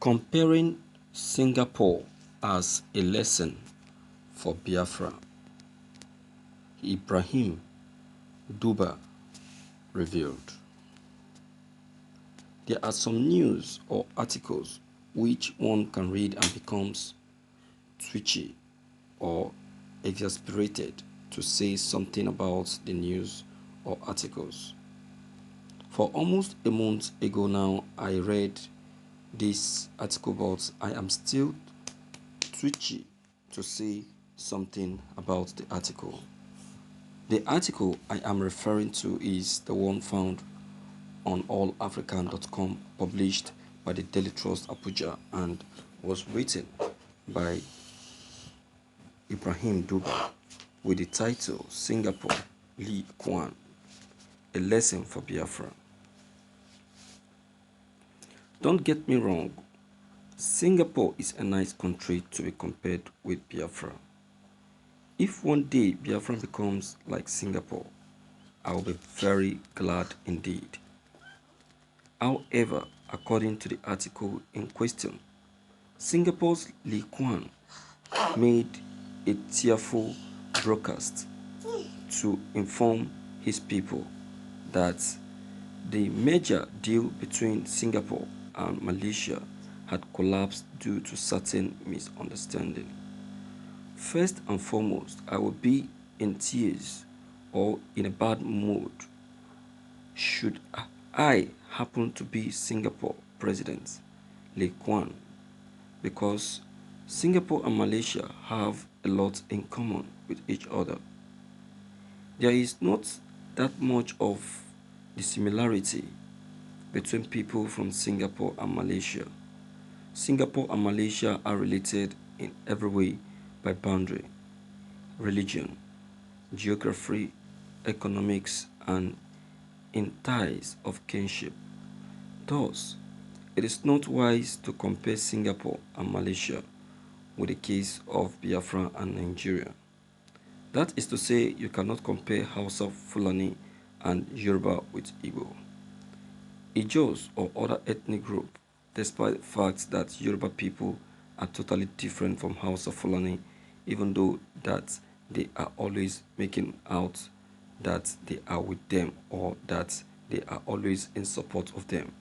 Comparing Singapore as a lesson for Biafra, Ibrahim Dooba revealed. There are some news or articles which one can read and becomes twitchy or exasperated to say something about the news or articles. For almost a month ago now, I read this article, but I am still twitchy to say something about the article. The article I am referring to is the one found on allafrican.com, published by the Daily Trust Abuja, and was written by Ibrahim Dooba with the title Singapore Lee Kuan, a lesson for Biafra. Don't get me wrong, Singapore is a nice country to be compared with Biafra. If one day Biafra becomes like Singapore, I will be very glad indeed. However, according to the article in question, Singapore's Lee Kuan made a tearful broadcast to inform his people that the major deal between Singapore and Malaysia had collapsed due to certain misunderstanding. First and foremost, I would be in tears or in a bad mood should I happen to be Singapore President Lee Kuan, because Singapore and Malaysia have a lot in common with each other. There is not that much of the similarity between people from Singapore and Malaysia. Singapore and Malaysia are related in every way by boundary, religion, geography, economics, and in ties of kinship. Thus, it is not wise to compare Singapore and Malaysia with the case of Biafra and Nigeria. That is to say, you cannot compare Hausa, Fulani, and Yoruba with Igbo. Ijos or other ethnic group, despite the fact that Yoruba people are totally different from Hausa, Fulani, even though that they are always making out that they are with them or that they are always in support of them.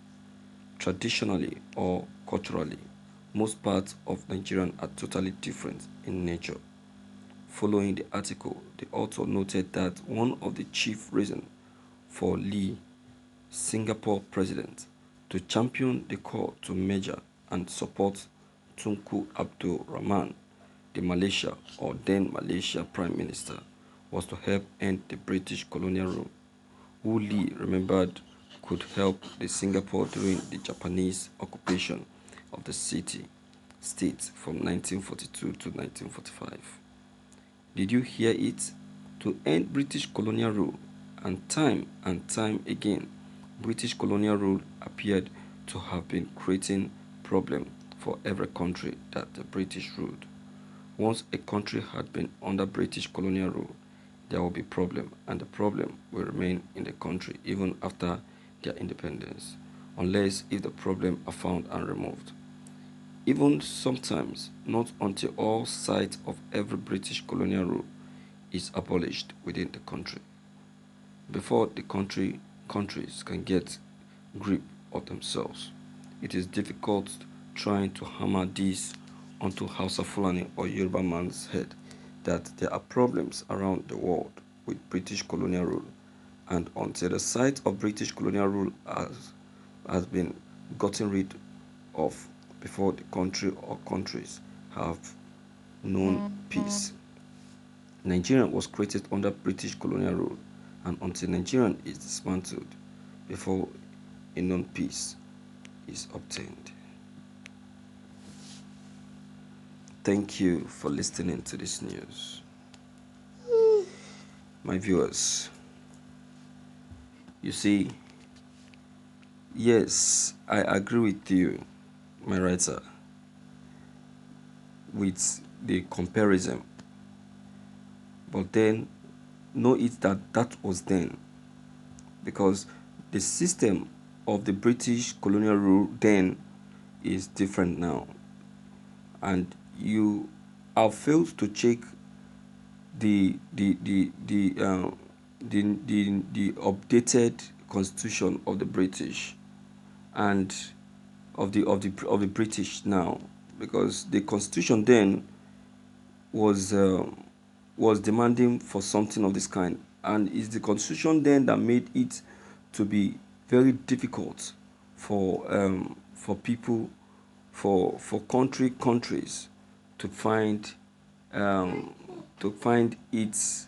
Traditionally or culturally, most parts of Nigeria are totally different in nature. Following the article, the author noted that one of the chief reasons for Lee, Singapore president, to champion the call to merger and support Tunku Abdul Rahman, the Malaysia or then Malaysia Prime Minister, was to help end the British colonial rule, who Lee remembered could help the Singapore during the Japanese occupation of the state from 1942 to 1945. Did you hear it? To end British colonial rule, and time again, British colonial rule appeared to have been creating problems for every country that the British ruled. Once a country had been under British colonial rule, there will be problem, and the problem will remain in the country even after their independence, unless if the problem are found and removed. Even sometimes, not until all sides of every British colonial rule is abolished within the country, before the countries can get grip of themselves. It is difficult trying to hammer this onto Hausa Fulani or Yoruba man's head that there are problems around the world with British colonial rule, and until the site of British colonial rule has been gotten rid of before the country or countries have known peace. Nigeria was created under British colonial rule, and until Nigeria is dismantled before a known peace is obtained. Thank you for listening to this news. My viewers, you see, yes, I agree with you, my writer, with the comparison, but then know it that that was then, because the system of the British colonial rule then is different now, and you have failed to check the updated constitution of the British and of the British now, because the constitution then was demanding for something of this kind, and it's the constitution then that made it to be very difficult for people, for countries to find it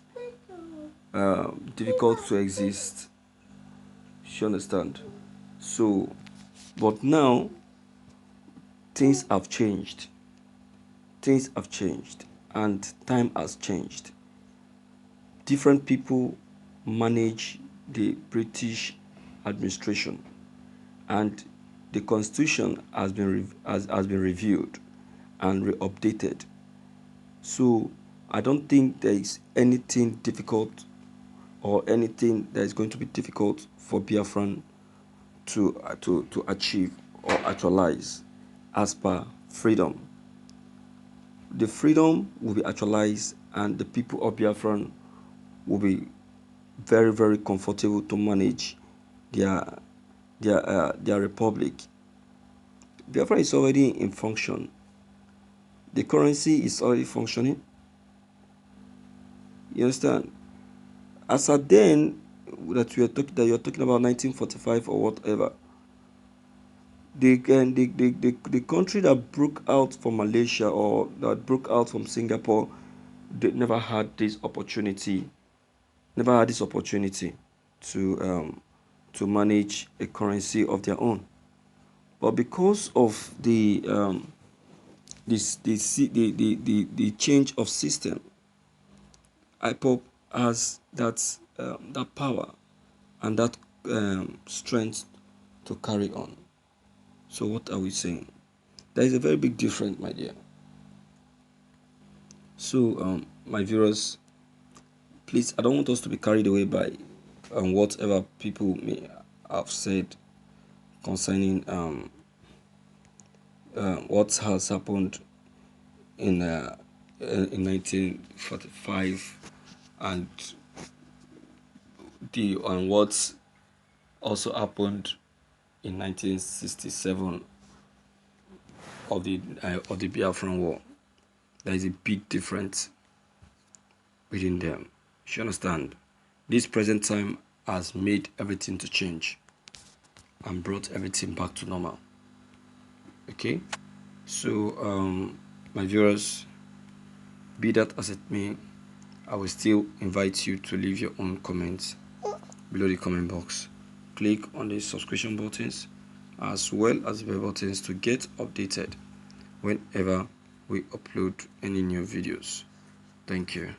difficult to exist. You understand? So, but now things have changed. Things have changed, and time has changed. Different people manage the British administration, and the constitution has been reviewed and updated. So I don't think there is anything difficult or anything that is going to be difficult for Biafran to achieve or actualize as per freedom. The freedom will be actualized, and the people of Biafran will be very, very comfortable to manage their republic. Biafra is already in function. The currency is already functioning. You understand? As at then that you're talking about 1945 or whatever, the country that broke out from Malaysia or that broke out from Singapore, they never had this opportunity. To manage a currency of their own. But because of the change of system, IPOP has that power and that strength to carry on. So what are we saying? There is a very big difference, my dear. So my viewers, please, I don't want us to be carried away by whatever people may have said concerning what has happened in 1945 and what also happened in 1967 of the Biafran War. There is a big difference within them. You understand? This present time has made everything to change and brought everything back to normal. Okay? So, my viewers, be that as it may, I will still invite you to leave your own comments below the comment box. Click on the subscription buttons as well as the bell buttons to get updated whenever we upload any new videos. Thank you.